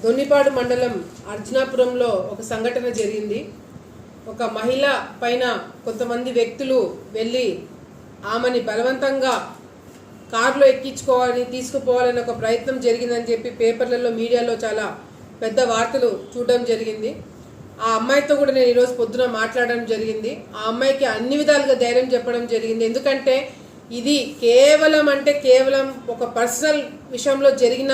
దొన్నిపాడు మండలం అర్జునాపురంలో ఒక సంఘటన జరిగింది. ఒక మహిళ పైన కొంతమంది వ్యక్తులు వెళ్ళి ఆమెని బలవంతంగా కారులో ఎక్కించుకోవాలని తీసుకుపోవాలని ఒక ప్రయత్నం జరిగిందని చెప్పి పేపర్లలో మీడియాలో చాలా పెద్ద వార్తలు చూడడం జరిగింది. ఆ అమ్మాయితో కూడా నేను ఈరోజు పొద్దున మాట్లాడడం జరిగింది. ఆ అమ్మాయికి అన్ని విధాలుగా ధైర్యం చెప్పడం జరిగింది. ఎందుకంటే ఇది కేవలం ఒక పర్సనల్ విషయంలో జరిగిన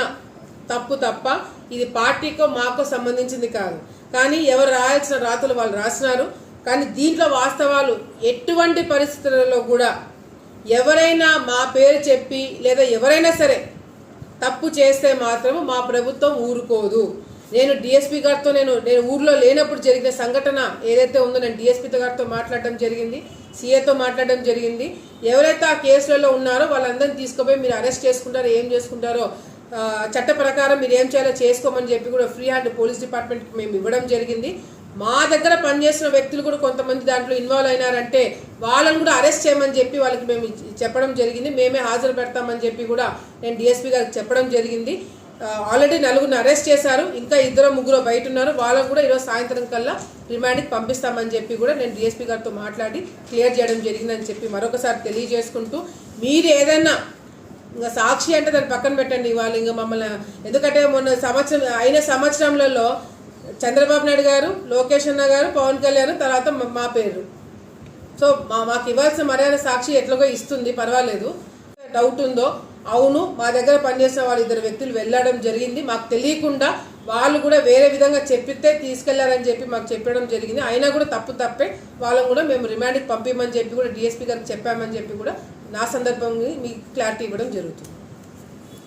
తప్పు తప్ప ఇది పార్టీకో మాకో సంబంధించింది కాదు. కానీ ఎవరు రాయాల్సిన రాతలు వాళ్ళు రాసినారు. కానీ దీంట్లో వాస్తవాలు ఎటువంటి పరిస్థితులలో కూడా ఎవరైనా మా పేరు చెప్పి లేదా ఎవరైనా సరే తప్పు చేస్తే మాత్రం మా ప్రభుత్వం ఊరుకోదు. నేను డిఎస్పీ గారితో నేను ఊర్లో లేనప్పుడు జరిగిన సంఘటన ఏదైతే ఉందో నేను డిఎస్పీ గారితో మాట్లాడడం జరిగింది, సీఏతో మాట్లాడడం జరిగింది. ఎవరైతే ఆ కేసులలో ఉన్నారో వాళ్ళందరినీ తీసుకుపోయి మీరు అరెస్ట్ చేసుకుంటారో ఏం చేసుకుంటారో చట్ట ప్రకారం మీరు ఏం చేయాలో చేసుకోమని చెప్పి కూడా ఫ్రీ హ్యాండ్ పోలీస్ డిపార్ట్మెంట్కి మేము ఇవ్వడం జరిగింది. మా దగ్గర పనిచేసిన వ్యక్తులు కూడా కొంతమంది దాంట్లో ఇన్వాల్వ్ అయినారంటే వాళ్ళని కూడా అరెస్ట్ చేయమని చెప్పి వాళ్ళకి మేము చెప్పడం జరిగింది. మేమే హాజరు పెడతామని చెప్పి కూడా నేను డిఎస్పీ గారికి చెప్పడం జరిగింది. ఆల్రెడీ 4 అరెస్ట్ చేశారు. ఇంకా 2-3 బయట ఉన్నారు. వాళ్ళకు కూడా ఈరోజు సాయంత్రం కల్లా రిమాండ్కి పంపిస్తామని చెప్పి కూడా నేను డిఎస్పీ గారితో మాట్లాడి క్లియర్ చేయడం జరిగిందని చెప్పి మరొకసారి తెలియజేసుకుంటూ, మీరు ఏదైనా ఇంకా సాక్షి అంటే దాన్ని పక్కన పెట్టండి. వాళ్ళు ఇంకా మమ్మల్ని ఎందుకంటే మొన్న సంవత్సరంలో చంద్రబాబు నాయుడు గారు, లోకేష్ అన్న గారు, పవన్ కళ్యాణ్, తర్వాత మా పేరు. సో మాకు ఇవ్వాల్సిన మర్యాద సాక్షి ఎట్లాగో ఇస్తుంది, పర్వాలేదు. డౌట్ ఉందో అవును, మా దగ్గర పనిచేసిన వాళ్ళు 2 వ్యక్తులు వెళ్ళడం జరిగింది. మాకు తెలియకుండా వాళ్ళు కూడా వేరే విధంగా చెప్పితే తీసుకెళ్లారని చెప్పి మాకు చెప్పడం జరిగింది. అయినా కూడా తప్పే. వాళ్ళని కూడా మేము రిమాండ్కి పంపించమని చెప్పి కూడా డిఎస్పీ గారికి చెప్పామని చెప్పి కూడా నా సందర్భంగా మీకు క్లారిటీ ఇవ్వడం జరుగుతుంది.